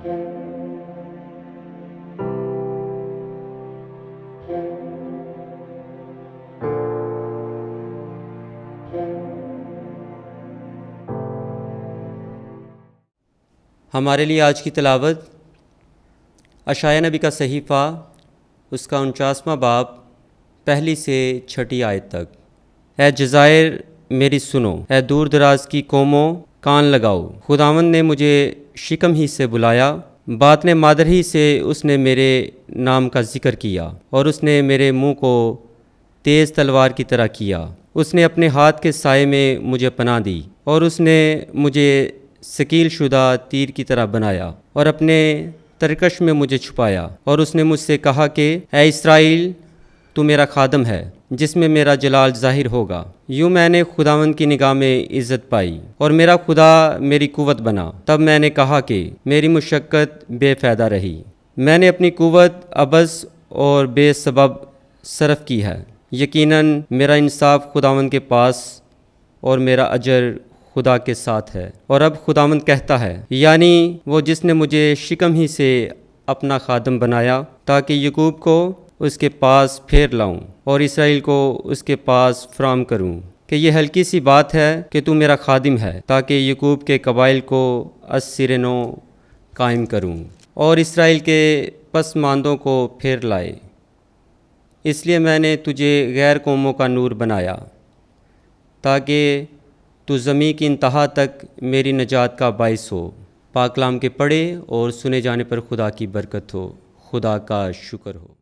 ہمارے لیے آج کی تلاوت اشعیاء نبی کا صحیفہ اس کا 49واں باب پہلی سے چھٹی آیت تک۔ اے جزائر میری سنو، اے دور دراز کی قوموں کان لگاؤ۔ خداوند نے مجھے شکم ہی سے بلایا، باطن مادر ہی سے اس نے میرے نام کا ذکر کیا، اور اس نے میرے منہ کو تیز تلوار کی طرح کیا۔ اس نے اپنے ہاتھ کے سائے میں مجھے پناہ دی، اور اس نے مجھے ثقیل شدہ تیر کی طرح بنایا اور اپنے ترکش میں مجھے چھپایا۔ اور اس نے مجھ سے کہا کہ اے اسرائیل، تو میرا خادم ہے جس میں میرا جلال ظاہر ہوگا۔ یوں میں نے خداوند کی نگاہ میں عزت پائی، اور میرا خدا میری قوت بنا۔ تب میں نے کہا کہ میری مشقت بے فائدہ رہی، میں نے اپنی قوت عبث اور بے سبب صرف کی ہے۔ یقیناً میرا انصاف خداوند کے پاس اور میرا اجر خدا کے ساتھ ہے۔ اور اب خداوند کہتا ہے، یعنی وہ جس نے مجھے شکم ہی سے اپنا خادم بنایا، تاکہ یعقوب کو اس کے پاس پھیر لاؤں اور اسرائیل کو اس کے پاس فراہم کروں، کہ یہ ہلکی سی بات ہے کہ تو میرا خادم ہے، تاکہ یعقوب کے قبائل کو از سر نو قائم کروں اور اسرائیل کے پسماندوں کو پھیر لائے۔ اس لیے میں نے تجھے غیر قوموں کا نور بنایا، تاکہ تو زمین کی انتہا تک میری نجات کا باعث ہو۔ پاک کلام کے پڑھے اور سنے جانے پر خدا کی برکت ہو۔ خدا کا شکر ہو۔